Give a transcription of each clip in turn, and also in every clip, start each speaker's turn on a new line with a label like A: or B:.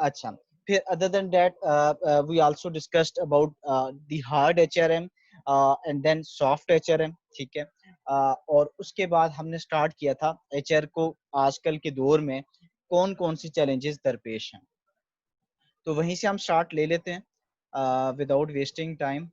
A: अच्छा, फिर other than that we also discussed about the hard HRM and then soft HRM, ठीक है। और उसके बाद हमने स्टार्ट किया था एचआर को आजकल के दौर में कौन कौन सी चैलेंजेस दरपेश हैं, तो वहीं से हम स्टार्ट ले लेते हैं विदाउट वेस्टिंग टाइम।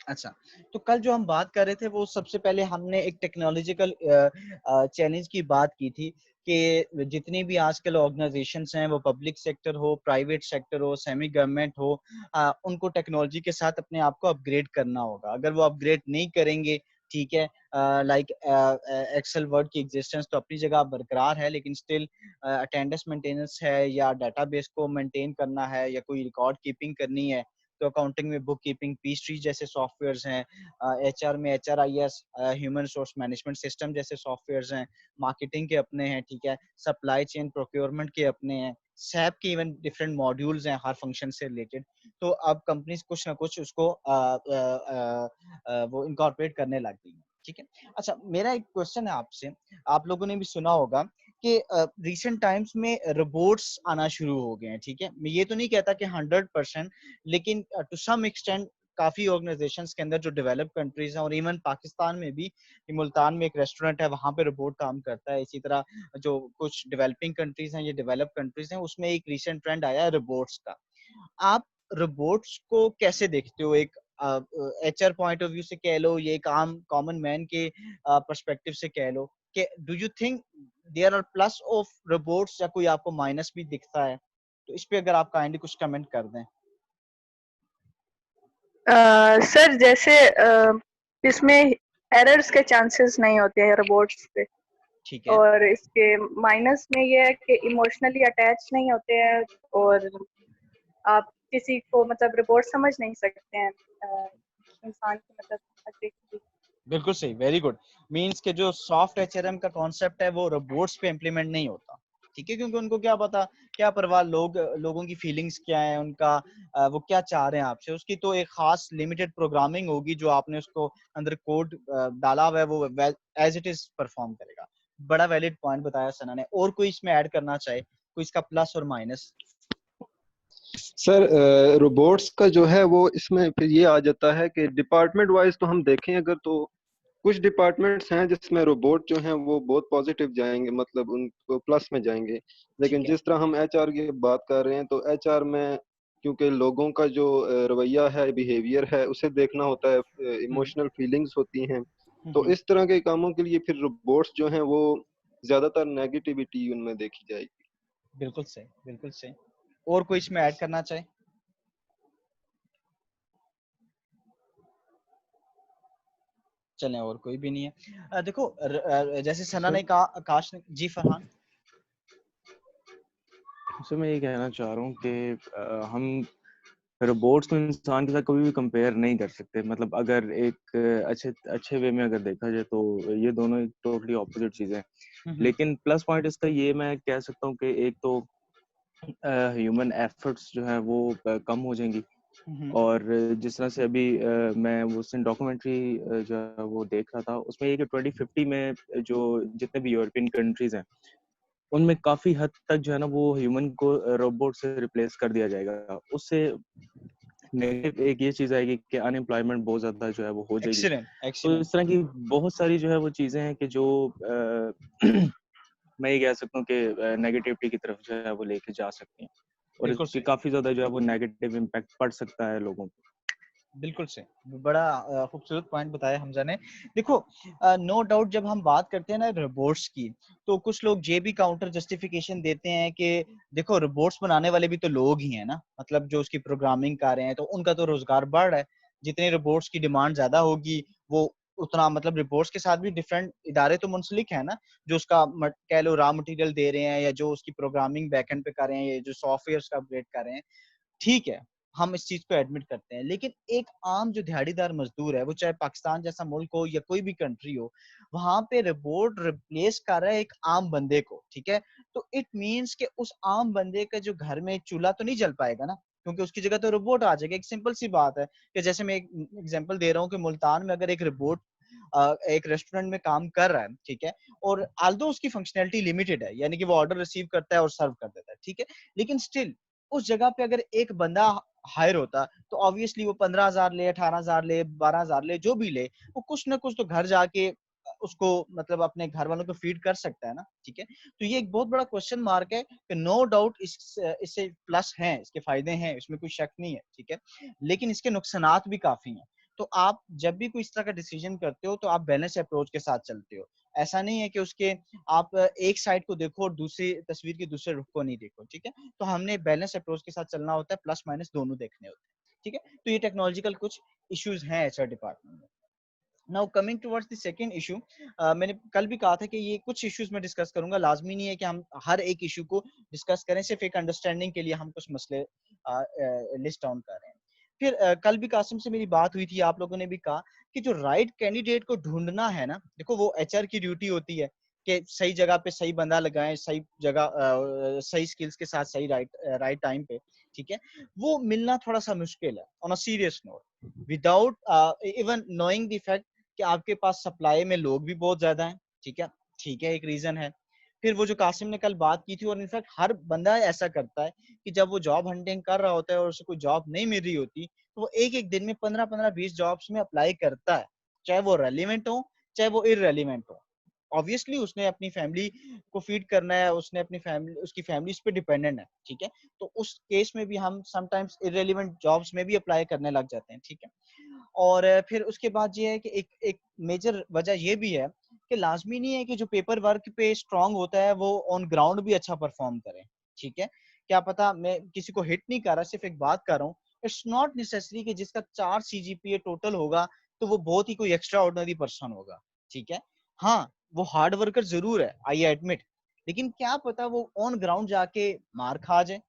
A: अच्छा, तो कल जो हम बात कर रहे थे वो सबसे पहले हमने एक टेक्नोलॉजिकल चैलेंज की बात की थी कि जितनी भी आजकल ऑर्गेनाइजेशंस हैं, वो पब्लिक सेक्टर हो, प्राइवेट सेक्टर हो, सेमी गवर्नमेंट हो, उनको टेक्नोलॉजी के साथ अपने आप को अपग्रेड करना होगा। अगर वो अपग्रेड नहीं करेंगे, ठीक है, लाइक एक्सेल वर्ड की एग्जिस्टेंस तो अपनी जगह बरकरार है, लेकिन स्टिल अटेंडेंस मेंटेनेंस है या डाटाबेस को मेंटेन करना है या कोई रिकॉर्ड कीपिंग करनी है, तो अकाउंटिंग में बुक कीपिंग, पीस्ट्री जैसे सॉफ्टवेयर्स हैं, एचआर में HRIS, human resource management system जैसे सॉफ्टवेयर्स हैं, मार्केटिंग के अपने हैं, ठीक है, सप्लाई चेन प्रोक्योरमेंट के अपने हैं, सैप के इवन डिफरेंट मॉड्यूल्स हैं हर फंक्शन से रिलेटेड। तो अब कंपनीज कुछ ना कुछ उसको वो इनकॉर्पोरेट करने लग गई हैं, ठीक है। अच्छा, मेरा एक क्वेश्चन है आपसे, आप लोगों ने भी सुना होगा कि रिसेंट टाइम्स में रोबोट्स आना शुरू हो गए हैं, ठीक है। मैं ये तो नहीं कहता कि 100%, लेकिन टू सम एक्सटेंट काफी ऑर्गेनाइजेशंस के अंदर जो डेवलप कंट्रीज हैं, और इवन पाकिस्तान में भी, मुल्तान में एक रेस्टोरेंट है, वहां पे रोबोट काम करता है। इसी तरह जो कुछ डेवलपिंग कंट्रीज हैं, ये डेवलप कंट्रीज हैं, उसमें एक रिसेंट ट्रेंड आया है रोबोट्स का। आप रोबोट्स को कैसे देखते हो? एक एचआर पॉइंट ऑफ व्यू से कह लो, ये एक आम कॉमन मैन के पर्सपेक्टिव से कह लो, कि do you think there are plus of robots या कोई आपको माइनस भी दिखता है? तो इस पे अगर आप काइंडली कुछ कमेंट कर दें।
B: सर जैसे इसमें एरर्स के चांसेस नहीं होते हैं रोबोट्स पे,
A: ठीक है।
B: और इसके माइनस में ये है कि इमोशनली अटैच नहीं होते हैं, और आप किसी को मतलब रोबोट समझ नहीं सकते हैं इंसान की मतलब exactly।
A: बिल्कुल सही, वेरी गुड। मींस के जो सॉफ्ट एचआरएम का कॉन्सेप्ट है वो रोबोट्स पे इम्प्लीमेंट नहीं होता, ठीक है, क्योंकि उनको क्या पता, क्या परवाह लोगों की फीलिंग्स क्या है, उनका वो क्या चाह रहे हैं आपसे। उसकी तो एक खास लिमिटेड प्रोग्रामिंग होगी, जो आपने उसको अंदर कोड डाला हुआ है, वो एज इट इज परफॉर्म करेगा। बड़ा वैलिड पॉइंट बताया सना ने। और कोई इसमें ऐड करना चाहे, कोई इसका प्लस और माइनस?
C: सर रोबोट्स का जो है वो इसमें फिर ये आ जाता है कि डिपार्टमेंट वाइज तो हम देखें अगर, तो कुछ डिपार्टमेंट्स हैं जिसमें रोबोट जो हैं वो बहुत पॉजिटिव जाएंगे, मतलब उनको प्लस में जाएंगे। लेकिन
A: ठीक है।
C: जिस तरह हम एचआर की बात कर रहे हैं, तो एचआर में क्योंकि लोगों का जो रवैया है, बिहेवियर है, उसे देखना होता है,
A: हम्म
C: इमोशनल फीलिंग्स होती हैं। तो
A: हम्म,
C: इस तरह के कामों के लिए फिर रोबोट्स जो हैं वो ज्यादातर नेगेटिविटी उनमें देखी जाएगी।
A: बिल्कुल सही, बिल्कुल सही। और कोई इसमें ऐड करना चाहे? चलें, और कोई भी नहीं है। देखो, जैसे सना
C: सर
A: ने कहा, आकाश ने जी, फरहान।
D: सर मैं ये कहना चाह रहा हूँ कि हम रोबोट्स को इंसान के साथ कभी भी कंपेयर नहीं कर सकते। मतलब अगर एक अच्छे अच्छे वे में अगर देखा जाए तो ये दोनों एक टोटली ऑपोजिट चीजें हैं।
A: हम्म
D: लेकिन प्लस पॉइंट इसका ये मैं कह सकता हूँ कि एक तो ह्यूमन एफर्ट्स जो है वो कम हो जाएंगी।
A: हम्म
D: और जिस तरह से अभी मैं वो डॉक्यूमेंट्री जो है वो देख रहा था, उसमें ये कि 2050 में जो जितने भी यूरोपियन कंट्रीज हैं उनमें काफी हद तक जो है ना वो ह्यूमन को रोबोट से रिप्लेस कर दिया जाएगा। उससे नेगेटिव एक ये चीज आएगी कि अनएम्प्लॉयमेंट बहुत ज्यादा जो है वो हो जाएगी।
A: एक्सीलेंट,
D: तो
A: एक्सीलेंट।
D: इस तरह की बहुत सारी जो है वो चीजें हैं कि जो मैं ये कह सकता हूँ कि नेगेटिविटी की तरफ जो है वो लेके जा सकती हैं, और
A: बिल्कुल
D: इसकी
A: सही,
D: काफी ज्यादा जो है वो नेगेटिव इम्पैक्ट पड़ सकता है लोगों पे।
A: बिल्कुल सही। बड़ा खूबसूरत पॉइंट बताया हमजा ने। देखो, नो डाउट जब हम बात करते हैं ना रोबोट्स की, तो कुछ लोग ये भी काउंटर जस्टिफिकेशन देते हैं कि देखो, रोबोट्स बनाने वाले भी तो लोग ही हैं ना, मतलब जो उसकी प्रोग्रामिंग कर रहे हैं, तो उनका तो रोजगार बढ़ रहा है। जितनी रोबोट्स की डिमांड ज्यादा होगी, वो उतना, मतलब रोबोट्स के साथ भी डिफरेंट इदारे तो मुंसलिक है ना, जो उसका कह लो रॉ मटेरियल दे रहे हैं, या जो उसकी प्रोग्रामिंग बैकएंड पे कर रहे हैं, या जो सॉफ्टवेयर का अपग्रेड कर रहे हैं, ठीक है। हम इस चीज को एडमिट करते हैं, लेकिन एक आम जो दिहाड़ीदार मजदूर है, वो चाहे पाकिस्तान जैसा मुल्क हो या कोई भी कंट्री हो, वहां पे रोबोट रिप्लेस कर रहा है एक आम बंदे को, ठीक है। तो इट मींस कि उस आम बंदे का जो घर में चूल्हा तो नहीं जल पाएगा ना, क्योंकि उसकी जगह तो रोबोट आ जाएगा। एक सिंपल सी बात है कि जैसे मैं एक एग्जांपल दे रहा हूँ कि मुल्तान में अगर एक रोबोट एक रेस्टोरेंट में काम कर रहा है, ठीक है, और आल्दो उसकी फंक्शनैलिटी लिमिटेड है, यानी कि वो ऑर्डर रिसीव करता है और सर्व कर देता है, ठीक है, लेकिन स्टिल उस जगह पे अगर एक बंदा हायर होता तो ऑब्वियसली वो 15,000 ले, 18,000 ले, 12,000 ले, जो भी ले, वो कुछ ना कुछ तो घर जाके उसको मतलब अपने घर वालों को फीड कर सकता है ना, ठीक है। तो ये एक बहुत बड़ा क्वेश्चन मार्क है कि नो डाउट इससे प्लस हैं, इसके फायदे हैं, इसमें कोई शक नहीं है, ठीक है, लेकिन इसके नुकसानात भी काफी हैं। तो आप जब भी कोई इस तरह का डिसीजन करते हो तो आप बैलेंस अप्रोच के साथ चलते हो। ऐसा नहीं है कि उसके आप एक साइड को देखो और दूसरी तस्वीर के दूसरे रुख को नहीं देखो, ठीक है। तो हमने बैलेंस अप्रोच के साथ चलना होता है, प्लस माइनस दोनों देखने होते हैं, ठीक है। तो ये टेक्नोलॉजिकल कुछ इश्यूज हैं एचआर डिपार्टमेंट में। Now coming towards the second issue, मैंने कल भी कहा था कि ये कुछ इश्यूज में डिस्कस करूंगा, लाजमी नहीं है कि हम हर एक इशू को डिस्कस करें, सिर्फ एक अंडरस्टैंडिंग के लिए हम कुछ मसले लिस्ट डाउन कर रहे हैं। फिर कल भी कासिम से मेरी बात हुई थी, आप लोगों ने भी कहा कि जो राइट कैंडिडेट को ढूंढना है ना, देखो वो एचआर की ड्यूटी होती है कि सही जगह पे सही बंदा लगाएं, सही जगह सही स्किल्स के साथ सही राइट टाइम पे, ठीक है। वो मिलना थोड़ा सा मुश्किल है on a serious note, without even knowing the fact कि आपके पास सप्लाई में लोग भी बहुत ज्यादा हैं, ठीक है, ठीक है, एक रीजन है। फिर वो जो कासिम ने कल बात की थी, और इनफैक्ट हर बंदा ऐसा करता है कि जब वो जॉब हंटिंग कर रहा होता है और उसे कोई जॉब नहीं मिल रही होती, तो वो एक एक दिन में 15-15, 20 जॉब्स में अप्लाई करता है, चाहे वो रेलिवेंट हो चाहे वो इररेलिवेंट हो। ऑब्वियसली उसने अपनी फैमिली को फीड करना है, उसने अपनी फैमिली, उसकी फैमिली उस पर डिपेंडेंट है, ठीक है। तो उस केस में भी हम समटाइम्स इररेलिवेंट जॉब्स में भी अप्लाई करने लग जाते हैं, ठीक है। और फिर उसके बाद ये है कि एक एक मेजर वजह ये भी है कि लाजमी नहीं है कि जो पेपर वर्क पे स्ट्रांग होता है वो ऑन ग्राउंड भी अच्छा परफॉर्म करे, ठीक है। क्या पता, मैं किसी को हिट नहीं कर रहा, सिर्फ एक बात कर रहा हूँ, इट्स नॉट नेसेसरी कि जिसका 4 सीजीपीए टोटल होगा तो वो बहुत ही कोई एक्स्ट्रा ऑर्डिनरी पर्सन होगा, ठीक है। हाँ, वो हार्ड वर्कर जरूर है, आई एडमिट, लेकिन क्या पता वो ऑन ग्राउंड जाके मार खा जाए।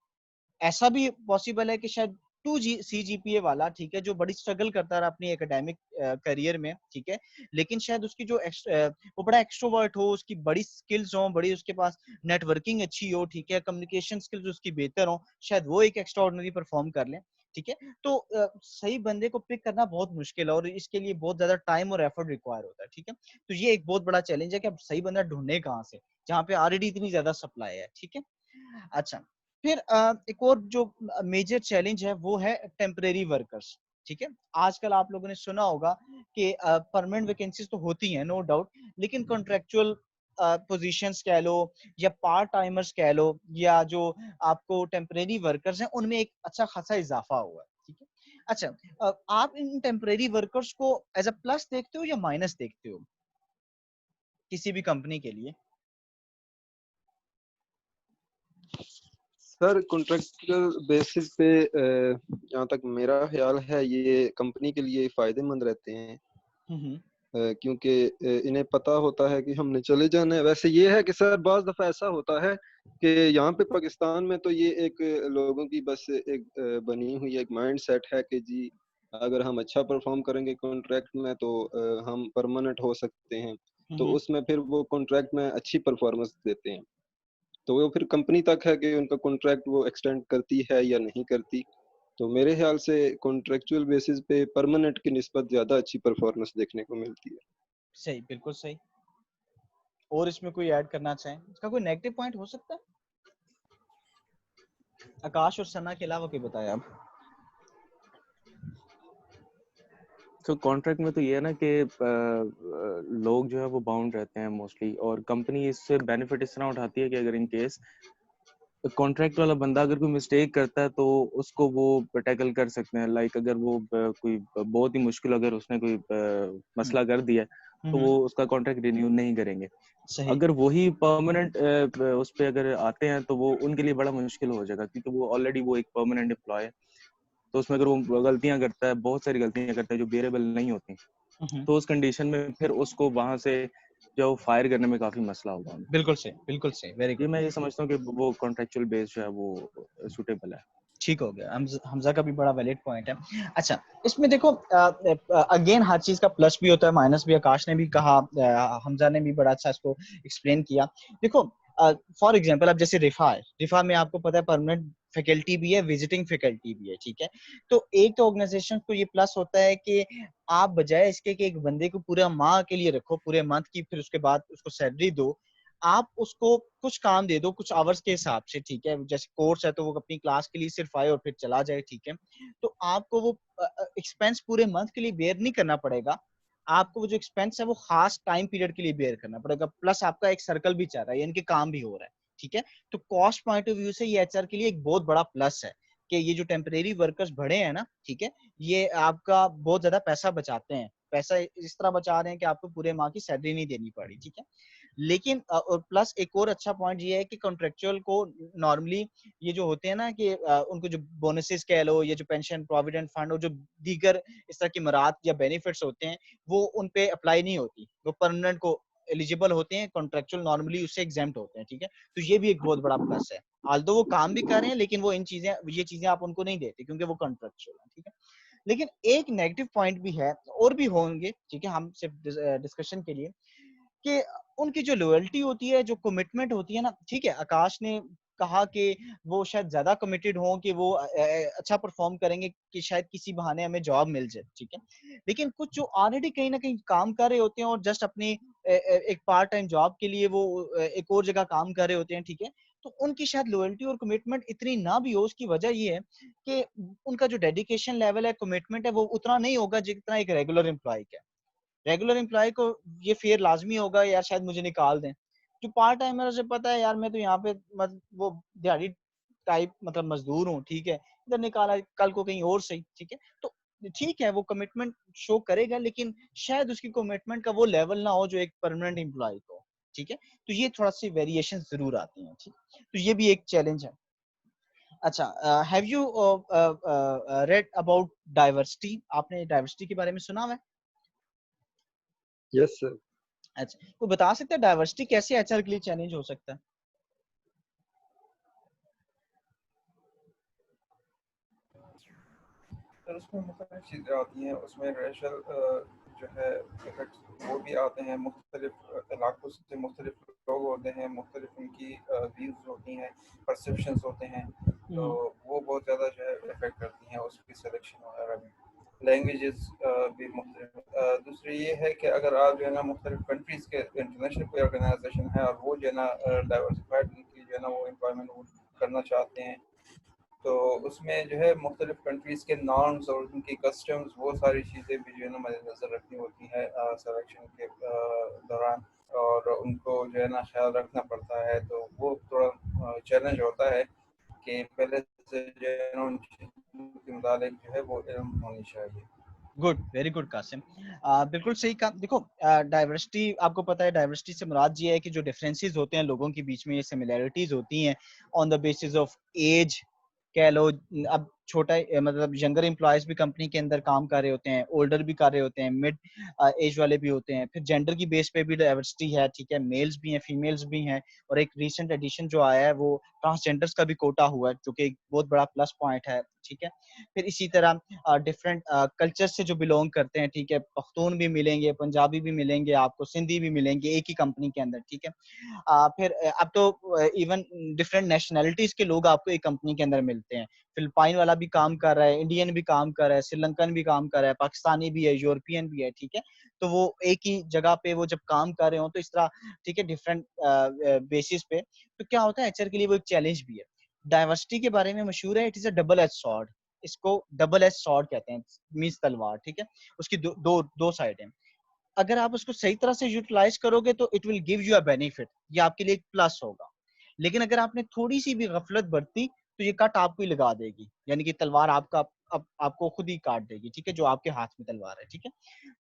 A: ऐसा भी पॉसिबल है कि शायद 2 CGPA वाला, ठीक है, जो बड़ी स्ट्रगल करता रहा अपनी एकेडमिक करियर में, ठीक है, लेकिन शायद उसकी जो वो बड़ा एक्सट्रोवर्ट हो, उसकी बड़ी स्किल्स हो, बड़ी उसके पास नेटवर्किंग अच्छी हो, ठीक है, कम्युनिकेशन स्किल्स उसकी बेहतर हो, शायद वो एक एक्स्ट्रा ऑर्डिनरी परफॉर्म कर ले, ठीक है। तो सही बंदे को पिक करना बहुत मुश्किल है और इसके लिए बहुत ज्यादा टाइम और एफर्ट रिक्वायर होता है, ठीक है। तो ये एक बहुत बड़ा चैलेंज है कि अब सही बंदा ढूंढने कहाँ से, जहाँ पे ऑलरेडी इतनी ज्यादा सप्लाई है, ठीक है। अच्छा, फिर एक और जो मेजर चैलेंज है वो है टेम्परेरी वर्कर्स, ठीक है। आजकल आप लोगों ने सुना होगा कि परमानेंट वैकेंसीज तो होती हैं नो डाउट, लेकिन कॉन्ट्रेक्चुअल पोजीशंस कह लो या पार्ट टाइमर्स कह लो या जो आपको टेम्परेरी वर्कर्स हैं, उनमें एक अच्छा खासा इजाफा हुआ है, ठीक है। अच्छा, आप इन टेम्परेरी वर्कर्स को एज अ प्लस देखते हो या माइनस देखते हो किसी भी कंपनी के लिए?
C: सर कॉन्ट्रैक्चुअल बेसिस पे जहाँ तक मेरा ख्याल है ये कंपनी के लिए फायदेमंद रहते हैं, क्योंकि इन्हें पता होता है कि हमने चले जाना है। वैसे ये है कि सर बाज़ दफ़ा ऐसा होता है कि यहाँ पे पाकिस्तान में तो ये एक लोगों की बस एक बनी हुई एक माइंड सेट है कि जी अगर हम अच्छा परफॉर्म करेंगे कॉन्ट्रैक्ट में तो हम परमानेंट हो सकते हैं, तो उसमें फिर वो कॉन्ट्रैक्ट में अच्छी परफॉर्मेंस देते हैं, तो वो फिर कंपनी तक है कि उनका कॉन्ट्रैक्ट वो एक्सटेंड करती है या नहीं करती। तो मेरे ख्याल से कॉन्ट्रेक्चुअल बेसिस पे परमानेंट की निस्बत ज्यादा अच्छी परफॉर्मेंस देखने को मिलती है।
A: सही, बिल्कुल सही। और इसमें कोई ऐड करना चाहें, इसका कोई नेगेटिव पॉइंट हो सकता है? आकाश और सना के अलावा कोई बताया आप?
D: तो कॉन्ट्रैक्ट में तो ये है ना कि लोग जो है वो बाउंड रहते हैं मोस्टली, और कंपनी इससे बेनिफिट इस तरह उठाती है कि अगर इन केस कॉन्ट्रैक्ट वाला बंदा अगर कोई मिस्टेक करता है तो उसको वो टैकल कर सकते हैं। लाइक अगर वो कोई बहुत ही मुश्किल अगर उसने कोई मसला कर दिया तो वो उसका कॉन्ट्रैक्ट रिन्यू नहीं करेंगे।
A: सही।
D: अगर वही परमानेंट उस पे अगर आते हैं तो वो उनके लिए बड़ा मुश्किल हो जाएगा, क्योंकि वो ऑलरेडी वो एक परमानेंट एम्प्लॉय है। तो उसमें अगर वो गलतियां करता है, बहुत सारी गलतियां करता है जो बेरेबल नहीं होती, तो उस कंडीशन में फिर उसको वहां से जो फायर करने में काफी मसला होगा उन्हें।
A: बिल्कुल सही, बिल्कुल सही, वेरी
D: ये
A: गुड।
D: मैं ये समझता हूँ कि वो कॉन्ट्रेक्चुअल बेस जो है वो सुटेबल है।
A: ठीक हो गया। हमजा का भी बड़ा वैलिड पॉइंट है। अच्छा, इसमें देखो अगेन हर चीज का प्लस भी होता है, माइनस भी। आकाश ने भी कहा, हमजा ने भी बड़ा अच्छा इसको एक्सप्लेन किया। देखो फॉर एग्जांपल अब जैसे रिफा है, रिफा में आपको पता है परमानेंट फैकल्टी भी है, विजिटिंग फैकल्टी भी है, ठीक है। तो एक तो ऑर्गेनाइजेशन को ये प्लस होता है कि आप बजाय इसके कि एक बंदे को पूरा माह के लिए रखो, पूरे मंथ की, फिर उसके बाद उसको सैलरी दो, आप उसको कुछ काम दे दो कुछ आवर्स के हिसाब से, ठीक है। जैसे कोर्स है तो वो अपनी क्लास के लिए सिर्फ आए और फिर चला जाए, ठीक है। तो आपको वो एक्सपेंस पूरे मंथ के लिए बेयर नहीं करना पड़ेगा, आपको वो जो एक्सपेंस है वो खास टाइम पीरियड के लिए बेयर करना पड़ेगा, प्लस आपका एक सर्कल भी चल रहा है, यानी कि काम भी हो रहा है, ठीक है। तो कॉस्ट पॉइंट ऑफ व्यू से ये एचआर के लिए एक बहुत बड़ा प्लस है कि ये जो टेम्परेरी वर्कर्स बढ़े हैं ना, ठीक है, ये आपका बहुत ज्यादा पैसा बचाते हैं। पैसा इस तरह बचा रहे हैं कि आपको पूरे माह की सैलरी नहीं देनी पड़ी, ठीक है। लेकिन और प्लस एक और अच्छा पॉइंट ये है कि कॉन्ट्रेक्चुअल को नॉर्मली ये जो होते हैं ना कि उनको जो बोनसेस कह लो, या जो पेंशन प्रोविडेंट फंड और जो दीगर इस तरह की मराहत या बेनिफिट्स होते हैं, वो उन पे अप्लाई नहीं होती, वो परमानेंट को एलिजिबल होते हैं, कॉन्ट्रेक्चुअल नॉर्मली उससे एग्जेम्प्ट होते हैं, ठीक है। तो ये भी एक बहुत बड़ा प्लस है। आल्दो वो काम भी कर रहे हैं, लेकिन वो ये चीजें आप उनको नहीं देते क्योंकि वो कॉन्ट्रेक्चुअल है, ठीक है। लेकिन एक नेगेटिव पॉइंट भी है, और भी होंगे, ठीक है, हम सिर्फ डिस्कशन के लिए, कि उनकी जो लॉयल्टी होती है, जो कमिटमेंट होती है ना, ठीक है, आकाश ने कहा कि वो शायद ज्यादा कमिटेड हों, कि वो अच्छा परफॉर्म करेंगे कि शायद किसी बहाने हमें जॉब मिल जाए, ठीक है। लेकिन कुछ जो ऑलरेडी कहीं ना कहीं काम कर रहे होते हैं और जस्ट अपनी एक पार्ट टाइम जॉब के लिए वो एक और जगह काम कर रहे होते हैं, ठीक है, तो उनकी शायद लॉयल्टी और कमिटमेंट इतनी ना भी हो। उसकी वजह ये है कि उनका जो डेडिकेशन लेवल है, कमिटमेंट है, वो उतना नहीं होगा जितना एक रेगुलर एम्प्लॉय का। रेगुलर एम्प्लॉय को ये फेयर लाजमी होगा यार शायद मुझे निकाल दें। जो पार्ट टाइमर उसे पता है यार मैं तो यहाँ पे वो दिहाड़ी टाइप मतलब मजदूर हूँ, ठीक है, इधर निकाला कल को कहीं और सही, ठीक है। तो ठीक है वो कमिटमेंट शो करेगा, लेकिन शायद उसकी कमिटमेंट का वो लेवल ना हो जो एक परमानेंट एम्प्लॉय को, ठीक है। तो ये थोड़ा सी वेरिएशन जरूर आती हैं, ठीक। तो ये भी एक चैलेंज है। अच्छा, have you read about diversity? आपने डाइवर्सिटी के बारे में सुना हुआ है?
C: Yes sir.
A: अच्छा, कोई बता सकता है डाइवर्सिटी कैसे एचआर के लिए चैलेंज हो सकता है?
E: सर उसमें मुख्तलिफ चीज़ें आती हैं, उसमें रेशल जो है इफेक्ट्स वो भी आते हैं, मुख्तलिफ इलाकों से मुख्तलिफ लोग होते हैं, मुख्तलिफ उनकी व्यूज़ होती हैं, परसेप्शंस होते हैं, तो वो बहुत ज़्यादा जो है इफेक्ट करती हैं उसकी सिलेक्शन वगैरह में। लैंग्वेजेस भी मुख्तलिफ। दूसरी ये है कि अगर आप जो है ना मुख्तलिफ कंट्रीज़ के इंटरनेशनल कोई ऑर्गेनाइजेशन है और वो जो है ना डाइवर्सिफाइड उनकी जो है ना वो एम्प्लॉयमेंट करना चाहते हैं, तो उसमें जो है मुख्तलिफ कंट्रीज़ के नॉर्म्स और उनकी कस्टम्स वो सारी चीज़ें भी जो है ना मद्देनज़र रखनी होती है सिलेक्शन के दौरान, और उनको जो है ना ख्याल रखना पड़ता है। तो वो थोड़ा चैलेंज होता है कि पहले से जो है ना उन चीज़ों के मुतालिक जो है वो इल्म होनी चाहिए।
A: Good, very good Qasim. बिल्कुल सही कहा। देखो डाइवर्सिटी, आपको पता है डाइवर्सिटी से मुराद ये है कि जो डिफरेंसेस होते हैं लोगों के बीच में, ये सिमिलैरिटीज होती हैं on the basis of age कह लो। अब छोटा मतलब यंगर एम्प्लॉयज भी कंपनी के अंदर काम कर रहे होते हैं, ओल्डर भी कर रहे होते हैं, मिड एज वाले भी होते हैं। फिर जेंडर की बेस पे भी डाइवर्सिटी है, ठीक है, मेल्स भी हैं, फीमेल्स भी हैं। और एक रिसेंट एडिशन जो आया है वो ट्रांसजेंडर्स का भी कोटा हुआ है, जो कि एक बहुत बड़ा प्लस पॉइंट है, ठीक है। फिर इसी तरह डिफरेंट कल्चर से जो बिलोंग करते हैं, ठीक है, पख्तून भी मिलेंगे, पंजाबी भी मिलेंगे, आपको सिंधी भी मिलेंगे एक ही कंपनी के अंदर, ठीक है। फिर अब तो इवन डिफरेंट नेशनैलिटीज के लोग आपको एक कंपनी के अंदर मिलते हैं। फिलिपाइन वाला भी काम कर रहा है, इंडियन भी काम कर रहा है, श्रीलंकन भी काम कर रहा है, पाकिस्तानी भी है, यूरोपियन भी है, ठीक है। तो वो एक ही जगह पे वो जब काम कर रहे हो तो इस तरह, ठीक है, डिफरेंट बेसिस पे, तो क्या होता है एचआर के लिए वो एक चैलेंज भी है। डाइवर्सिटी के बारे में मशहूर है, it is a double edge sword. इसको डबल एज सॉर्ड कहते हैं, मींस तलवार, ठीक है। उसकी दो साइड है। अगर आप उसको सही तरह से यूटिलाइज करोगे तो it will give you a benefit, ये आपके लिए एक प्लस होगा। लेकिन अगर आपने थोड़ी सी भी गफलत बरती तो ये कट आपको ही लगा देगी, यानी कि तलवार आपको खुद ही काट देगी, ठीक है, जो आपके हाथ में तलवार है, ठीक है।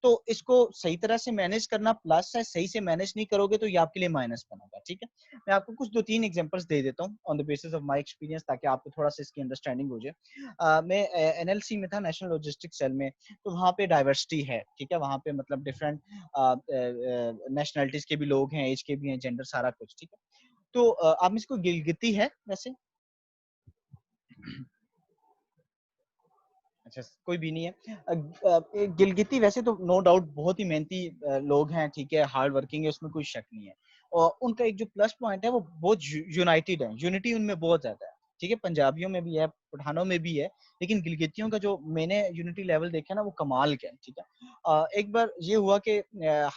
A: तो इसको सही तरह से मैनेज करना प्लस है, सही से मैनेज नहीं करोगे तो ये आपके लिए माइनस बनेगा, ठीक है। मैं आपको कुछ 2-3 एग्जांपल्स दे देता हूँ on the basis of my experience, ताकि आपको थोड़ा सा इसकी अंडरस्टैंडिंग हो जाए। मैं एनएलसी में था, नेशनल लॉजिस्टिक्स सेल में। तो वहाँ पे डाइवर्सिटी है, ठीक है, वहाँ पे मतलब डिफरेंट नेशनलिटीज के भी लोग हैं, एज के भी हैं, जेंडर सारा कुछ, ठीक है। तो आप इसको गिलगिती है वैसे? अच्छा, कोई भी नहीं है। गिलगिती वैसे तो नो डाउट बहुत ही मेहनती लोग हैं, ठीक है, हार्ड वर्किंग है, उसमें कोई शक नहीं है। और उनका एक जो प्लस पॉइंट है वो बहुत यूनाइटेड है, यूनिटी उनमें बहुत ज्यादा है, ठीक है, पंजाबियों में भी है, पठानों में भी है, लेकिन गिलगितियों का जो मैंने यूनिटी लेवल देखा ना वो कमाल का है, ठीक है। एक बार ये हुआ कि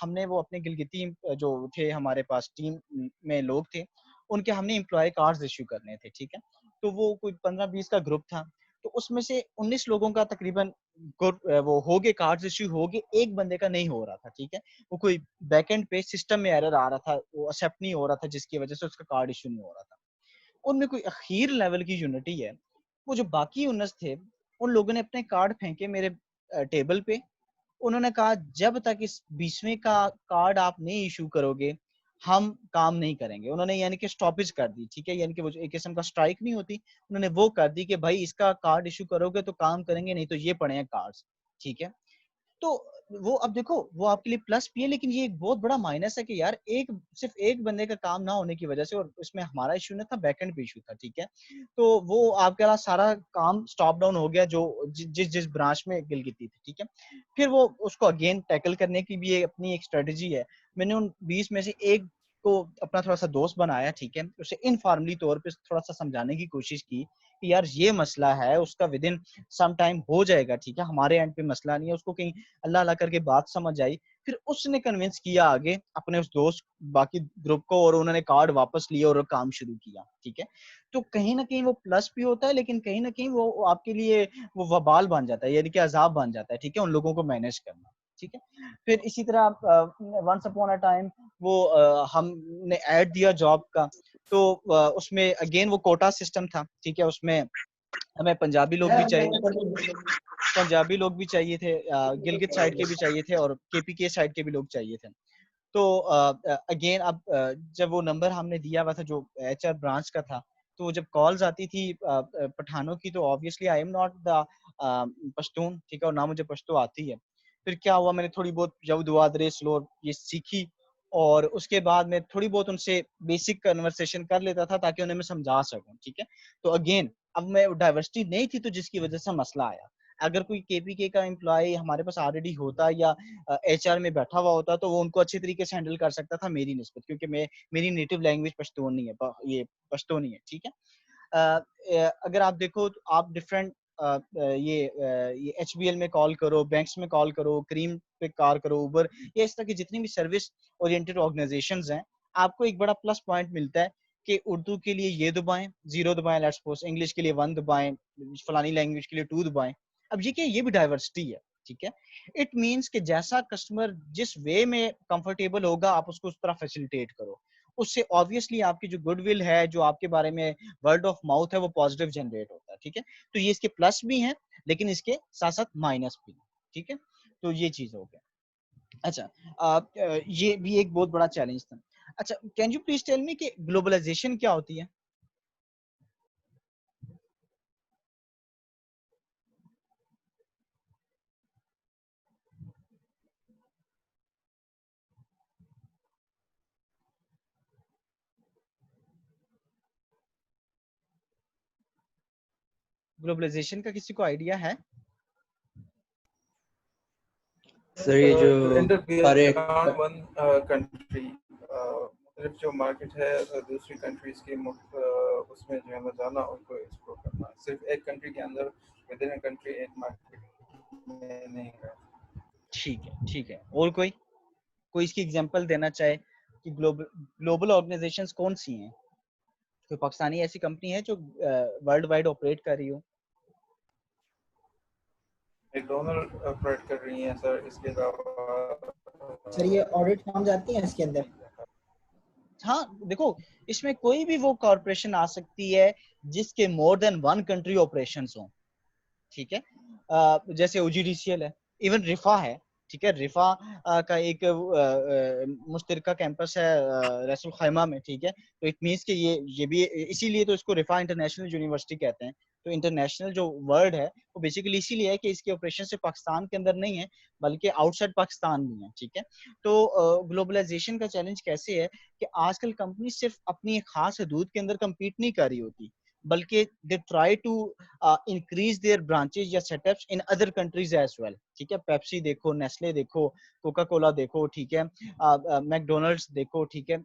A: हमने वो अपने गिलगिती जो थे हमारे पास टीम में लोग थे, उनके हमने एम्प्लॉय कार्ड्स इश्यू करने थे, ठीक है। तो वो कोई 15-20 का ग्रुप था, तो उसमें से 19 लोगों का तकरीबन वो हो गए, कार्ड्स इश्यू हो गए, एक बंदे का नहीं हो रहा था, ठीक है। वो कोई बैकएंड पे सिस्टम में एरर आ रहा था, वो एक्सेप्ट नहीं हो रहा था, जिसकी वजह से उसका कार्ड इश्यू नहीं हो रहा था। उनमें कोई अखीर लेवल की यूनिटी है। वो जो बाकी 19 थे, उन लोगों ने अपने कार्ड फेंके मेरे टेबल पे। उन्होंने कहा जब तक इस 20वें का कार्ड आप नहीं इशू करोगे, हम काम नहीं करेंगे। उन्होंने यानी कि स्टॉपेज कर दी, ठीक है, यानी कि वो जो एक किस्म का स्ट्राइक नहीं होती, उन्होंने वो कर दी कि भाई इसका कार्ड इशू करोगे तो काम करेंगे, नहीं तो ये पड़े हैं कार्ड्स, ठीक है। तो वो अब देखो वो आपके लिए प्लस भी है, लेकिन ये एक बहुत बड़ा माइनस है कि यार एक सिर्फ एक बंदे का काम ना होने की वजह से, और उसमें हमारा इशू ना था, बैकएंड पे इशू था, ठीक है। तो वो आपका सारा काम स्टॉप डाउन हो गया, जो जिस जिस ब्रांच में गिलगिती थी, ठीक है। फिर वो उसको अगेन टैकल करने की भी अपनी एक स्ट्रेटजी है। मैंने उन 20 में से एक को अपना थोड़ा सा दोस्त बनाया, ठीक है, उसे इनफॉर्मली तौर पे थोड़ा सा समझाने की कोशिश की कि यार ये मसला है, उसका विद इन सम टाइम हो जाएगा, ठीक है, हमारे एंड पे मसला नहीं है। उसको कहीं अल्लाह अल्लाह करके बात समझ आई। फिर उसने कन्विंस किया आगे अपने उस दोस्त बाकी ग्रुप को, और उन्होंने कार्ड वापस लिया और काम शुरू किया, ठीक है। तो कहीं ना कहीं वो प्लस भी होता है, लेकिन कहीं ना कहीं वो आपके लिए वो वबाल बन जाता है, यानी कि अजाब बन जाता है, ठीक है, उन लोगों को मैनेज करना, ठीक है। फिर इसी तरह वंस अपॉन अ टाइम वो हमने ऐड दिया जॉब का, तो उसमें अगेन वो कोटा सिस्टम था, ठीक है। उसमें हमें पंजाबी लोग भी चाहिए, पंजाबी लोग भी चाहिए थे, गिलगित साइड के भी चाहिए थे, और केपीके साइड के भी लोग चाहिए थे। तो अगेन अब जब वो नंबर हमने दिया हुआ था जो एचआर ब्रांच का था, तो जब कॉल्स आती थी पठानों की, तो obviously I am not the Pashtun, ठीक है, और ना मुझे पश्तो आती है। फिर क्या हुआ, मैंने थोड़ी बहुत जब दुआ दरे स्लो ये सीखी, और उसके बाद मैं थोड़ी बहुत उनसे बेसिक कन्वर्सेशन कर लेता था ताकि उन्हें मैं समझा सकूं, ठीक है। तो अगेन अब मैं डाइवर्सिटी नहीं थी, तो जिसकी वजह से मसला आया। अगर कोई केपीके का एम्प्लॉय हमारे पास ऑलरेडी होता या एचआर में बैठा हुआ होता, तो वो उनको अच्छे तरीके से हैंडल कर सकता था मेरी निस्बत, क्योंकि मेरी नेटिव लैंग्वेज पश्तून नहीं है, ये पश्तो नहीं है, ठीक है। अगर आप देखो तो आप डिफरेंट ये एचबीएल में कॉल करो, बैंक्स में कॉल करो, क्रीम पे कॉल करो, उबर, या इस तरह की जितनी भी सर्विस ओरिएंटेड ऑर्गेनाइजेशंस हैं, आपको एक बड़ा प्लस पॉइंट मिलता है कि उर्दू के लिए ये दबाएं 0 दबाएं, लेट्स सपोज इंग्लिश के लिए 1 दबाएं, फलानी लैंग्वेज के लिए 2 दबाएं। अब ये क्या, ये भी डाइवर्सिटी है, ठीक है। इट मींस कि जैसा कस्टमर जिस वे में कंफर्टेबल होगा, आप उसको उस तरह फैसिलिटेट करो। उससे ऑब्वियसली आपकी जो गुडविल है, जो आपके बारे में वर्ड ऑफ माउथ है, वो पॉजिटिव जनरेट होता है, ठीक है। तो ये इसके प्लस भी हैं, लेकिन इसके साथ साथ माइनस भी, ठीक है। तो ये चीज हो गया। अच्छा, ये भी एक बहुत बड़ा चैलेंज था। अच्छा, can you please tell me कि ग्लोबलाइजेशन क्या होती है? ग्लोबलाइजेशन का किसी को आइडिया है?
F: सर ये जो
E: to enter
F: हर एक
E: beyond one country, मुख्तलिफ जो मार्केट है दूसरी कंट्रीज के उसमें जो है ना जाना, उनको एक्सप्लोर करना, सिर्फ एक कंट्री के अंदर विद इन कंट्री एक मार्केट में नहीं है।
A: ठीक है, ठीक है। और कोई इसकी एग्जांपल देना चाहे कि ग्लोबल ऑर्गेनाइजेशंस कौन सी हैं? कोई पाकिस्तानी ऐसी कंपनी है जो वर्ल्ड वाइड ऑपरेट कर रही हो?
E: मैकडोनल्ड ऑपरेट कर रही हैं सर, इसके अलावा
G: सर ये ऑडिट फॉर्म जाती है इसके अंदर?
A: हाँ, देखो, इसमें कोई भी वो कॉरपोरेशन आ सकती है जिसके मोर देन 1 कंट्री ऑपरेशंस हो, ठीक है। जैसे ओजीडीसीएल है, इवन रिफा है, ठीक है। रिफा का एक मुश्तरका कैंपस है रसूल खैमा में, ठीक है। तो इट मीन्स कि ये भी इसीलिए तो इसको रिफा इंटरनेशनल यूनिवर्सिटी कहते हैं। तो इंटरनेशनल जो वर्ड है वो बेसिकली इसीलिए है कि इसके ऑपरेशन से पाकिस्तान के अंदर नहीं है, बल्कि आउटसाइड पाकिस्तान भी है, ठीक है। तो ग्लोबलाइजेशन का चैलेंज कैसे है कि आजकल कंपनी सिर्फ अपनी एक खास हदूद के अंदर कम्पीट नहीं कर रही होती, बल्कि they try to increase their branches या setups in other countries as well. ठीक है, पेप्सी देखो, नेस्ले देखो, कोका कोला देखो, ठीक है, मैकडोनल्ड्स देखो, ठीक है,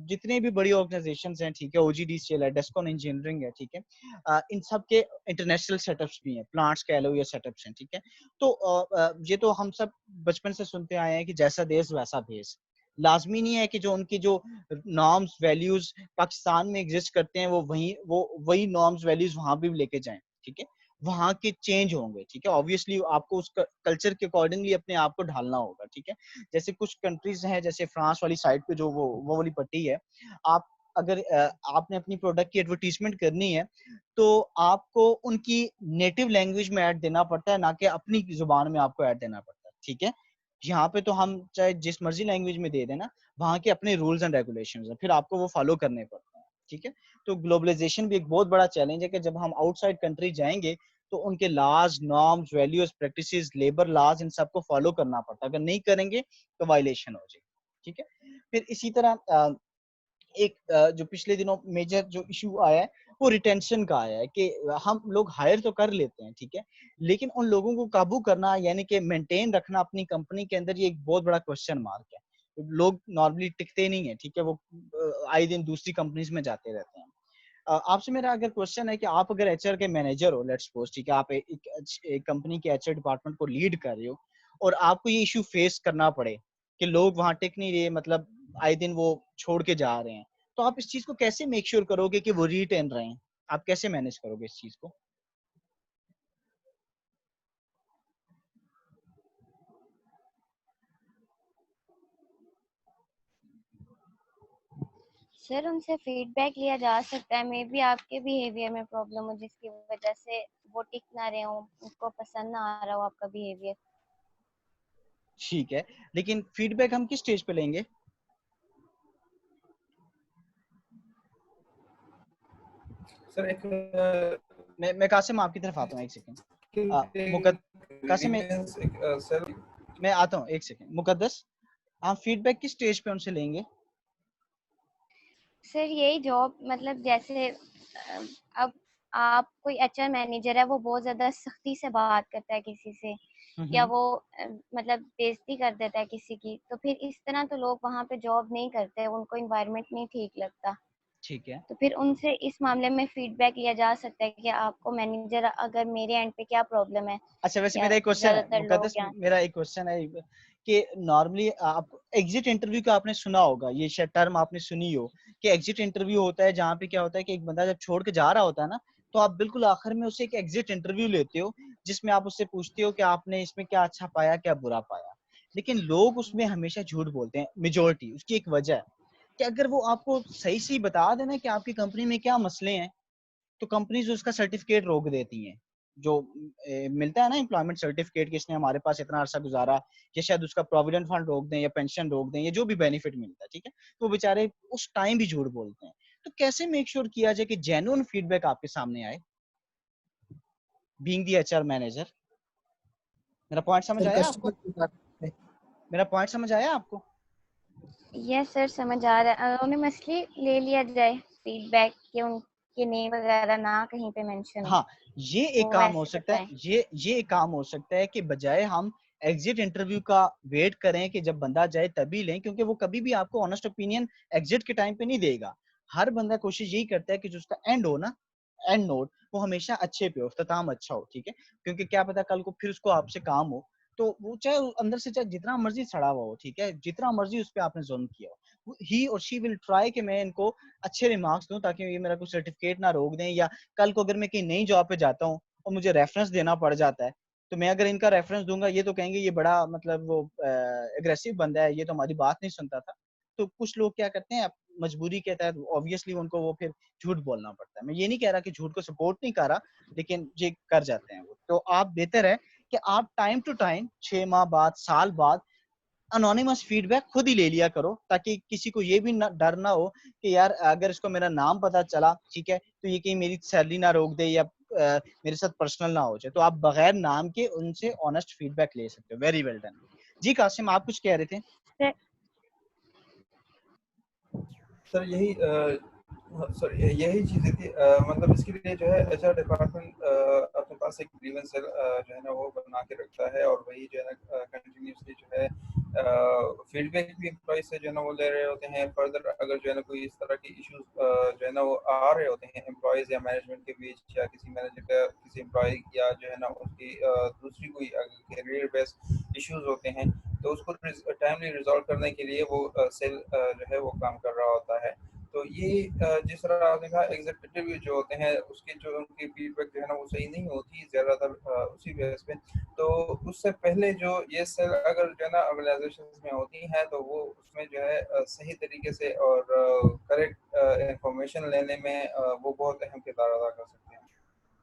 A: जितने भी बड़ी ऑर्गेनाइजेशंस हैं, ठीक है, ओजीडीसीएल है, डेस्कॉन इंजीनियरिंग है, ठीक है, इन सब के इंटरनेशनल सेटअप्स भी हैं, प्लांट्स कह लो या सेटअप्स हैं, ठीक है। तो ये तो हम सब बचपन से सुनते आए हैं कि जैसा देश वैसा भेष। लाजमी नहीं है कि जो उनकी जो नॉर्म्स वैल्यूज पाकिस्तान में एग्जिस्ट करते हैं वो वही नॉर्म्स वैल्यूज वहां भी लेके जाएं, ठीक है, वहां के चेंज होंगे, ठीक है। ऑब्वियसली आपको उस कल्चर के अकॉर्डिंगली अपने आप को ढालना होगा, ठीक है। जैसे कुछ कंट्रीज हैं, जैसे फ्रांस वाली साइड पे जो वो वाली पट्टी है, आप अगर आपने अपनी प्रोडक्ट की एडवर्टीजमेंट करनी है तो आपको उनकी नेटिव लैंग्वेज में ऐड देना पड़ता है, ना कि अपनी जुबान में आपको ऐड देना पड़ता है, ठीक है। यहाँ पे तो हम चाहे जिस मर्जी लैंग्वेज में दे देना, वहाँ के अपने रूल्स एंड रेगुलेशंस हैं, फिर आपको वो फॉलो करने पड़ते हैं, ठीक है। तो ग्लोबलाइजेशन भी एक बहुत बड़ा चैलेंज है कि जब हम आउटसाइड कंट्री जाएंगे तो उनके laws, norms, values, practices, labour laws, इन सबको फॉलो करना पड़ता है। अगर नहीं करेंगे तो वायलेशन हो जाएगी, ठीक है। फिर इसी तरह एक जो पिछले दिनों मेजर जो इशू आया है वो रिटेंशन का आया है कि हम लोग हायर तो कर लेते हैं, ठीक है, लेकिन उन लोगों को काबू करना यानी कि मेंटेन रखना अपनी कंपनी के अंदर, ये एक बहुत बड़ा क्वेश्चन मार्क है। लोग नॉर्मली टिकते नहीं है, ठीक है, वो आए दिन दूसरी कंपनीज में जाते रहते हैं। आपसे मेरा अगर क्वेश्चन है कि आप अगर एचआर के मैनेजर हो, लेट्स सपोज, ठीक है, आप एक कंपनी के एचआर डिपार्टमेंट को लीड कर रहे हो और आपको ये इशू फेस करना पड़े कि लोग वहां टिक नहीं रहे, मतलब आए दिन वो छोड़ के जा रहे हैं, तो आप इस चीज को कैसे मेक श्योर करोगे कि वो रिटेन रहे? आप कैसे मैनेज करोगे इस चीज को?
H: सर उनसे फीडबैक लिया जा सकता है, मे बी आपके बिहेवियर में प्रॉब्लम हो जिसकी वजह से वो टिक ना रहे हो, उनको पसंद ना आ रहा हो आपका बिहेवियर।
A: ठीक है, लेकिन फीडबैक हम किस स्टेज पे लेंगे?
E: सर एक
A: मैं कासिम आपकी तरफ आता हूँ, एक सेकंड। कासिम मैं आता हूँ, एक सेकंड। मुकद्दस, हम फीडबैक किस स्टेज पे उनसे लेंगे?
H: सर यही जॉब, मतलब जैसे अब आप कोई एचआर मैनेजर है, वो बहुत ज्यादा सख्ती से बात करता है किसी से, या वो मतलब बेइज्जती कर देता है किसी की, तो फिर इस तरह तो लोग वहाँ पे जॉब नहीं करते, उनको इन्वायरमेंट नहीं ठीक लगता।
A: ठीक है,
H: तो फिर उनसे इस मामले में फीडबैक लिया जा सकता है कि आपको मैनेजर अगर मेरे एंड पे क्या प्रॉब्लम है,
A: अच्छा, वैसे
H: या
A: मेरा एक क्वेश्चन है
H: ज्यादातर लोग
A: मुकद्दस,
H: यहाँ से।
A: मेरा एक क्वेश्चन है कि नॉर्मली आप एग्जिट इंटरव्यू का आपने सुना होगा, ये शायद टर्म आपने सुनी हो कि एग्जिट इंटरव्यू होता है जहाँ पे क्या होता है कि एक बंदा जब छोड़ के जा रहा होता है ना, तो आप बिल्कुल आखिर में उससे एक एग्जिट इंटरव्यू लेते हो जिसमें आप उससे पूछते हो कि आपने इसमें क्या अच्छा पाया, क्या बुरा पाया। लेकिन लोग उसमें हमेशा झूठ बोलते हैं, मेजोरिटी। उसकी एक वजह है कि अगर वो आपको सही सही बता देना कि आपकी कंपनी में क्या मसले हैं, तो कंपनीज उसका सर्टिफिकेट रोक देती हैं। जो मिलता है ना एम्प्लॉयमेंट सर्टिफिकेट, किसने हमारे पास इतना अरसा गुजारा, या शायद उसका प्रोविडेंट फंड रोक दें या पेंशन रोक दें या जो भी बेनिफिट मिलता है, ठीक है, तो बेचारे उस टाइम भी झूठ बोलते हैं। तो कैसे मेक श्योर किया जाए कि जेन्युइन फीडबैक आपके सामने आए, बीइंग द एचआर मैनेजर? मेरा पॉइंट समझ
G: सर
A: आया आपको?
G: कस्टमर की बात है।
A: मेरा पॉइंट समझ आया आपको?
H: यस सर, समझ आ रहा है। उन्हें मछली ले लिया जाए फीडबैक के, उनके नेम वगैरह ना कहीं पे मेंशन हो,
A: हाँ, ये एक
H: वो
A: काम हो
H: ऐसे
A: सकता है,
H: बताएं।
A: ये एक काम हो सकता है कि बजाय हम एग्जिट इंटरव्यू का वेट करें कि जब बंदा जाए तभी लें, क्योंकि वो कभी भी आपको ऑनेस्ट ओपिनियन एग्जिट के टाइम पे नहीं देगा। हर बंदा कोशिश यही करता है कि जो उसका एंड हो ना, एंड नोट, वो हमेशा अच्छे पे हो, इख्तिताम अच्छा हो, ठीक है, क्योंकि क्या पता कल को फिर उसको आपसे काम हो, तो वो चाहे अंदर से चाहे जितना मर्जी सड़ा हुआ हो, ठीक है, जितना मर्जी उस पर आपने जुल्म किया हो, ही और शी विल ट्राई कि मैं इनको अच्छे रिमार्क्स दूं ताकि ये मेरा कोई सर्टिफिकेट ना रोक दें, या कल को अगर मैं कहीं नई जॉब पे जाता हूँ और मुझे रेफरेंस देना पड़ जाता है, तो मैं अगर इनका रेफरेंस दूंगा ये तो कहेंगे ये बड़ा मतलब वो एग्रेसिव बंदा है, ये तो हमारी बात नहीं सुनता था। तो कुछ लोग क्या करते हैं, मजबूरी के तहत ऑब्वियसली उनको वो फिर झूठ बोलना पड़ता है। मैं ये नहीं कह रहा कि झूठ को सपोर्ट नहीं कर रहा, लेकिन ये कर जाते हैं वो। तो आप बेहतर है कि आप टाइम टू टाइम 6 माह बाद, साल बाद अनोनिमस फीडबैक खुद ही ले लिया करो, ताकि किसी को ये भी डर ना हो कि यार अगर इसको मेरा नाम पता चला, ठीक है, तो ये कहीं मेरी सैलरी ना रोक दे या मेरे साथ पर्सनल ना हो जाए। तो आप बगैर नाम के उनसे ऑनेस्ट फीडबैक ले सकते हो। Very well done. जी कासिम, आप कुछ कह रहे थे?
E: सर यही सॉरी, यही चीज़ें थी। मतलब इसके लिए जो है एचआर डिपार्टमेंट अपने पास एक ग्रीवेंस सेल जो है ना वो बना के रखता है, और वही जो है ना कंटिन्यूसली जो है फीडबैक भी एम्प्लॉय से जो है ना वो ले रहे होते हैं। फर्दर अगर जो है ना कोई इस तरह के इश्यूज जो है ना वो आ रहे होते हैं एम्प्लॉयज़ या मैनेजमेंट के बीच, या किसी मैनेजर का किसी एम्प्लॉय, या जो है ना उसकी दूसरी कोई करियर बेस्ड इश्यूज होते हैं, तो उसको टाइमली रिजॉल्व करने के लिए वो सेल जो है वो काम कर रहा होता है। तो ये जिस तरह आपने कहा एग्जीक्यूटिव जो होते हैं उसकी जो उनकी फीडबैक जो है ना वो सही नहीं होती ज़्यादातर उसी बेस पे। तो उससे पहले जो ये सेल अगर जो है ना ऑर्गेनाइजेशन में होती हैं तो वो उसमें जो है सही तरीके से और करेक्ट इंफॉर्मेशन लेने में वो बहुत अहम किरदार अदा कर सकते हैं।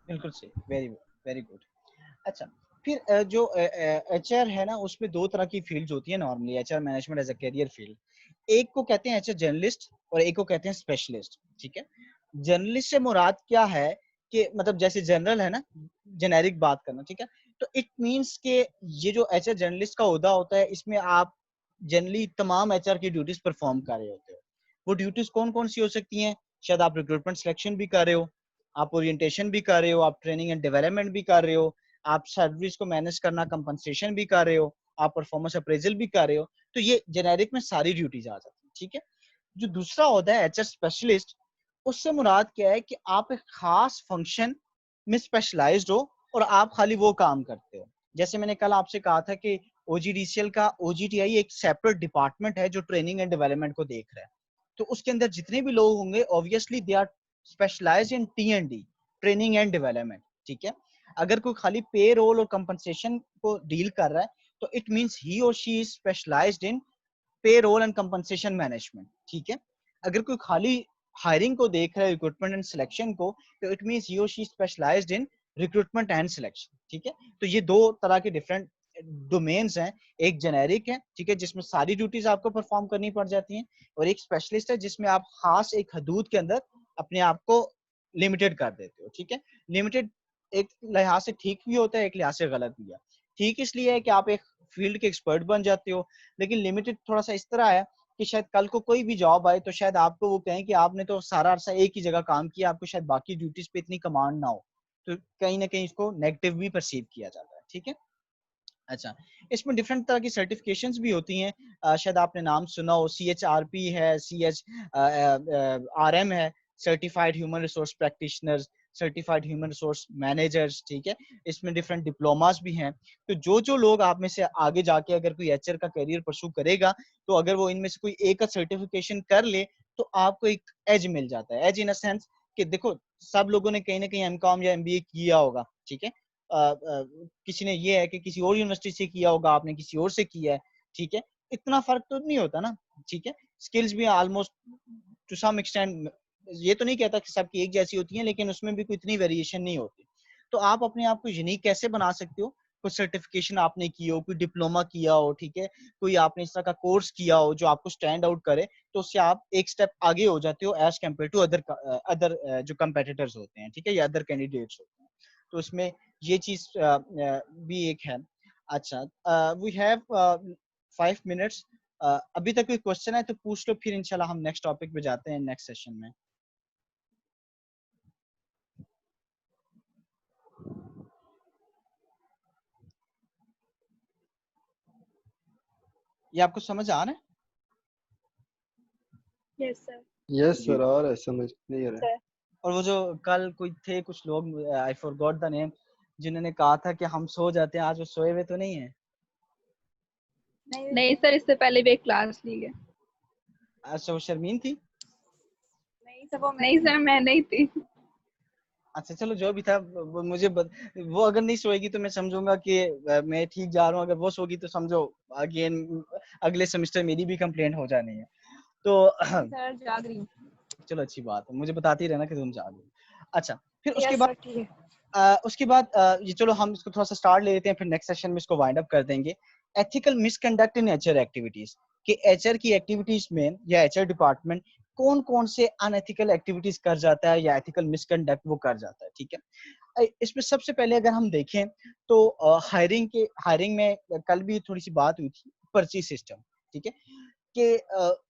A: बिल्कुल सही, वेरी वेरी गुड। अच्छा, फिर जो एचआर है ना उसमें दो तरह की फील्ड्स होती है normally, HR management as a career field. एक को कहते हैं एचआर जर्नलिस्ट और एक को कहते हैं स्पेशलिस्ट, ठीक है। जर्नलिस्ट से मुराद क्या है कि मतलब जैसे जनरल है ना, जेनेरिक बात करना, ठीक है। तो इट मींस के ये जो एचआर जर्नलिस्ट का ओहदा होता है इसमें आप जनरली तमाम एचआर की ड्यूटीज परफॉर्म कर रहे होते हो। वो ड्यूटीज कौन कौन सी हो सकती हैं? शायद आप रिक्रूटमेंट सिलेक्शन भी कर रहे हो, आप ओरिएंटेशन भी कर रहे हो, आप ट्रेनिंग एंड डेवलपमेंट भी कर रहे हो, आप सर्विस को मैनेज करना, कंपनसेशन भी कर रहे हो, आप परफॉर्मेंस अप्रेजल भी कर रहे हो। तो ये जेनेरिक में सारी ड्यूटीज आ जाती है, ठीक है। जो दूसरा होता है एचआर स्पेशलिस्ट, उससे मुराद क्या है कि आप एक खास फंक्शन में स्पेशलाइज्ड हो और आप खाली वो काम करते हो। जैसे मैंने कल आपसे कहा था कि ओजीडीसीएल का ओजीटीआई एक सेपरेट डिपार्टमेंट है जो ट्रेनिंग एंड डेवलपमेंट को देख रहा है। तो उसके अंदर जितने भी लोग होंगे obviously they are specialised in टी&डी, ट्रेनिंग एंड डेवलपमेंट, ठीक है। अगर कोई खाली पे रोल और कंपनसेशन को डील कर रहा है तो इट मींस ही और शी इज स्पेशलाइज्ड इन पे रोल एंड कंपनसेशन मैनेजमेंट, ठीक है। अगर कोई खाली हायरिंग को देख रहा है, रिक्रूटमेंट एंड सिलेक्शन को, तो इट मींस ही और she specialised in recruitment and selection, ठीक है। तो ये दो तरह के डिफरेंट डोमेन्स हैं। एक जेनेरिक है, ठीक है, जिसमें सारी ड्यूटीज आपको परफॉर्म करनी पड़ जाती हैं, और एक स्पेशलिस्ट है जिसमें आप खास एक हदूद के अंदर अपने आप को लिमिटेड कर देते हो, ठीक है। लिमिटेड एक लिहाज से ठीक भी होता है, एक लिहाज से गलत भी है। ठीक इसलिए है कि आप एक फील्ड के एक्सपर्ट बन जाते हो, लेकिन लिमिटेड थोड़ा सा इस तरह है कि शायद कल को कोई भी जॉब आए तो शायद आपको वो कहें कि आपने तो सारा अरसा एक ही जगह काम किया, आपको शायद बाकी ड्यूटीज पे इतनी कमांड ना हो, तो कहीं ना कहीं इसको नेगेटिव भी परसीव किया जाता है, ठीक है। अच्छा, इसमें डिफरेंट तरह की सर्टिफिकेशंस भी होती हैं। शायद आपने नाम सुना हो, CHRP है, CHRM है, certified human resource practitioners, certified human resource managers, ठीक है। इसमें डिफरेंट डिप्लोमास भी हैं। तो जो जो लोग आप में से आगे जाके अगर कोई एचआर का करियर परसू करेगा, तो अगर वो इनमें से कोई एक का सर्टिफिकेशन कर ले तो आपको एक एज मिल जाता है। एज इन अ सेंस कि देखो, सब लोगों ने कहीं ना कहीं एमकॉम या एमबीए किया होगा, ठीक है। किसी ने ये है कि किसी और यूनिवर्सिटी से किया होगा, आपने किसी और से किया है, ठीक है। इतना फर्क तो नहीं होता ना, ठीक है। स्किल्स भी ऑलमोस्ट टू सम एक्सटेंड, ये तो नहीं कहता कि सबकी एक जैसी होती है, लेकिन उसमें भी कोई इतनी वेरिएशन नहीं होती। तो आप अपने आप को यूनिक कैसे बना सकते हो? कोई सर्टिफिकेशन आपने की हो, कोई डिप्लोमा किया हो, ठीक है, कोई आपने इस तरह का कोर्स किया हो जो आपको स्टैंड आउट करे, तो उससे आप एक स्टेप आगे हो जाते हो एज कम्पेयर टू अदर जो कंपेटिटर्स होते हैं, ठीक है, या अदर कैंडिडेट्स होते हैं। तो उसमें ये चीज भी एक है। अच्छा, वी हैव 5 मिनट्स। अभी तक कोई क्वेश्चन है तो पूछ लो, फिर इंशाल्लाह हम नेक्स्ट टॉपिक पे जाते हैं नेक्स्ट सेशन में। ये आपको समझ आ रहा है?
B: Yes sir.
C: यस
A: जी।
C: सर, और समझ क्लियर है।
A: और वो जो कल कोई थे कुछ लोग, आई फॉरगॉट द नेम, जिन्होंने कहा था कि हम सो जाते हैं, आज वो सोए हुए तो नहीं है?
B: नहीं सर, इससे पहले भी एक क्लास ली है।
A: अच्छा, वो शर्मीन थी?
B: नहीं सर, मैं नहीं थी।
A: अच्छा चलो, जो भी था वो वो अगर नहीं सोएगी तो मैं समझूंगा कि मैं ठीक जा रहा हूँ, अगर वो सोगी तो समझो अगेन अगले सेमेस्टर मेरी भी कंप्लेंट हो जानी है। तो
B: सर जाग रही हूँ।
A: चलो अच्छी बात है, मुझे बताती रहना कि तुम जाग रही हो। अच्छा, फिर उसके
B: यस
A: बाद
B: सर, ठीक है।
A: उसके बाद ये चलो हम इसको थोड़ा सा स्टार्ट ले लेते हैं, फिर नेक्स्ट सेशन में इसको वाइंड अप कर देंगे। Ethical misconduct in HR activities, कि एचआर की एक्टिविटीज में या एचआर डिपार्टमेंट कौन कौन से अनएथिकल एक्टिविटीज कर जाता है या एथिकल मिसकंडक्ट वो कर जाता है, ठीक है। इसमें सबसे पहले अगर हम देखें तो हायरिंग में कल भी थोड़ी सी बात हुई थी, पर्ची सिस्टम, ठीक है। कि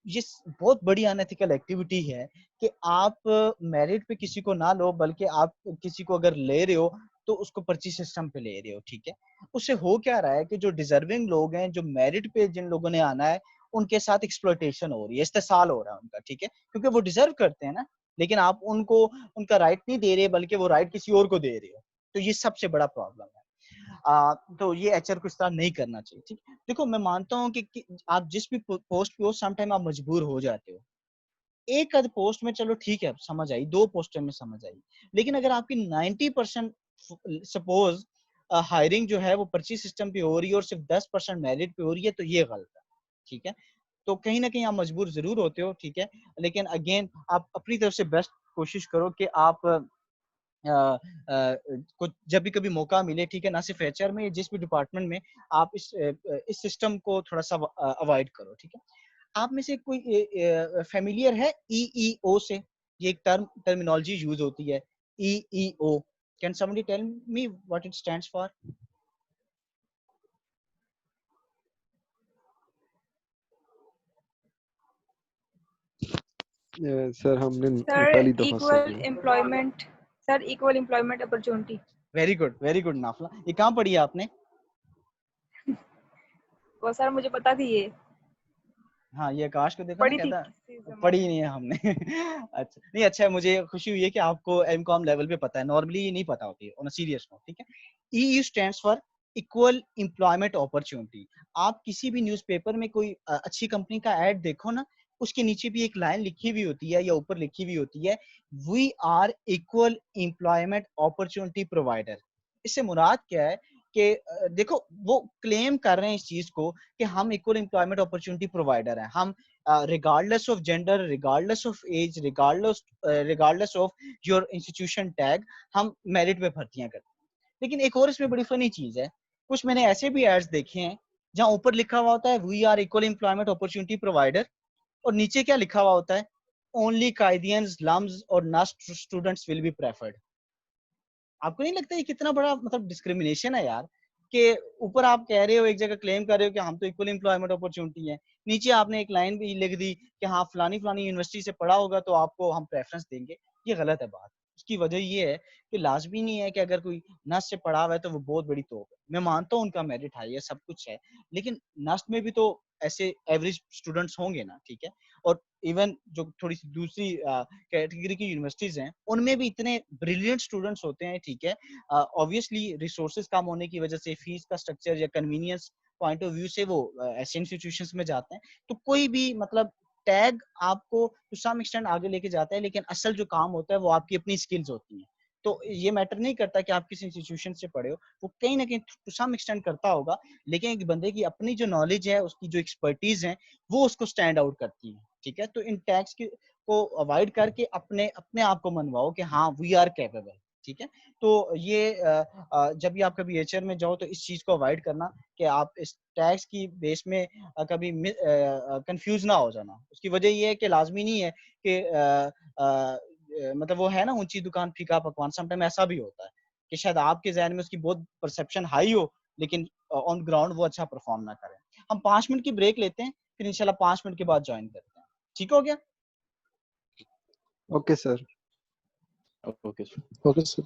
A: ये बहुत बड़ी अनएथिकल एक्टिविटी है कि आप मेरिट पे किसी को ना लो, बल्कि आप किसी को अगर ले रहे हो तो उसको पर्ची सिस्टम पे ले रहे हो, ठीक है। उससे हो क्या रहा है कि जो डिजर्विंग लोग हैं, जो मेरिट पे जिन लोगों ने आना है, उनके साथ एक्सप्लॉयटेशन हो रही है, इस्तेसाल हो रहा है उनका, ठीक है, क्योंकि वो डिजर्व करते हैं ना, लेकिन आप उनको उनका राइट नहीं दे रहे, बल्कि वो राइट किसी और को दे रहे हो। तो ये सबसे बड़ा प्रॉब्लम है। तो ये एचआर को इस तरह नहीं करना चाहिए, ठीक। देखो मैं मानता हूँ कि आप जिस भी पोस्ट पे हो, सम टाइम आप मजबूर हो जाते हो। एक आध पोस्ट में चलो ठीक है समझ आई, 2 पोस्टों में समझ आई, लेकिन अगर आपकी 90% सपोज हायरिंग जो है वो पर्ची सिस्टम पे हो रही है और सिर्फ 10% मेरिट पे हो रही है, तो ये गलत है, ठीक है। तो कहीं ना कहीं आप मजबूर जरूर होते हो, ठीक है, लेकिन अगेन आप अपनी तरफ से बेस्ट कोशिश करो कि आप को जब भी कभी मौका मिले, ठीक है, ना सिर्फ एचआर में, जिस भी डिपार्टमेंट में, आप इस सिस्टम को थोड़ा सा अवॉइड करो, ठीक है। आप में से कोई फेमिलियर है ईईओ से? ये एक टर्मिनोलॉजी यूज होती है, EEO. Can somebody tell me what it stands for?
C: Sir हमने
B: सर
C: पहली दफा
B: इक्वल
C: सुना।
B: Employment, sir equal employment opportunity.
A: Very good Nafla, ये कहाँ पढ़ी है आपने?
B: वो सर मुझे पता थी ये,
A: हाँ, ये आकाश को देखो ना,
B: पढ़ी थी
A: कहता
B: किसी जमाने
A: पढ़ी
B: में।
A: नहीं है हमने। अच्छा नहीं, अच्छा है, मुझे खुशी हुई है कि आपको एमकॉम लेवल पे पता है, नॉर्मली ये नहीं पता होती है, ऑन अ सीरियस नोट, ठीक है। EU stands for equal employment opportunity. आप किसी भी न्यूज़पेपर में कोई अच्छी कंपनी का ऐड देखो ना, उसके नीचे भी एक लाइन लिखी हुई होती है या ऊपर लिखी हुई होती है, we are equal employment opportunity provider. इससे मुराद क्या है कि देखो वो क्लेम कर रहे हैं इस चीज को कि हम इक्वल एम्प्लॉयमेंट अपॉर्चुनिटी प्रोवाइडर हैं, हम regardless of gender, regardless of age, regardless of your institution tag, हम मेरिट पे भर्तियां करते हैं। लेकिन एक और इसमें बड़ी फनी चीज है, कुछ मैंने ऐसे भी एड्स देखे हैं जहां ऊपर लिखा हुआ होता है we are equal employment opportunity provider, और नीचे क्या लिखा हुआ होता है, ओनली कायदियंस, लम्स और NUST students will be preferred. आपको नहीं लगता ये कितना बड़ा मतलब डिस्क्रिमिनेशन है यार, कि ऊपर आप कह रहे हो, एक जगह क्लेम कर रहे हो कि हम तो इक्वल एम्प्लॉयमेंट अपॉर्चुनिटी है, नीचे आपने एक लाइन भी लिख दी कि हाँ फलानी फलानी यूनिवर्सिटी से पढ़ा होगा तो आपको हम प्रेफरेंस देंगे। ये गलत है बात। उसकी वजह ये है कि लाजमी नहीं है कि अगर कोई नस्ट से पढ़ा हुआ है तो वो बहुत बड़ी तोप है। मैं मानता हूँ उनका मेरिट हाई है, सब कुछ है, लेकिन नस्ट में भी तो ऐसे एवरेज स्टूडेंट्स होंगे ना, ठीक है। और इवन जो थोड़ी सी दूसरी कैटेगरी की यूनिवर्सिटीज हैं, उनमें भी इतने ब्रिलियंट स्टूडेंट्स होते हैं, ठीक है। ऑब्वियसली रिसोर्सेज कम होने की वजह से, फीस का स्ट्रक्चर या कन्वीनियंस पॉइंट ऑफ व्यू से वो ऐसे इंस्टीट्यूशंस में जाते हैं। तो कोई भी मतलब टैग आपको टू सम एक्सटेंट आगे लेके जाता है, लेकिन असल जो काम होता है वो आपकी अपनी स्किल्स होती हैं। तो ये मैटर नहीं करता कि आप किस इंस्टीट्यूशन से पढ़े हो, वो कहीं ना कहीं टू सम एक्सटेंट करता होगा, लेकिन एक बंदे की अपनी जो नॉलेज है, उसकी जो एक्सपर्टीज है, वो उसको स्टैंड आउट करती है, ठीक है। तो इन टैग्स को अवॉइड करके अपने अपने आप को मनवाओ कि हाँ वी आर कैपेबल, ठीक है। तो ये जब भी आप कभी एचआर में जाओ तो इस चीज को अवॉइड करना कि आप इस टैक्स की बेस में कभी कंफ्यूज ना हो जाना। उसकी वजह ये है कि लाजमी नहीं है कि मतलब वो है ना, ऊंची दुकान फीका पकवान, समटाइम ऐसा भी होता है कि शायद आपके जहन में उसकी बहुत परसेप्शन हाई हो, लेकिन ऑन ग्राउंड वो अच्छा परफॉर्म ना करे। हम 5 मिनट की ब्रेक लेते हैं, फिर इंशाल्लाह 5 मिनट के बाद ज्वाइन करते हैं, ठीक हो गया?
C: Okay sir.
D: Okay
I: okay sir.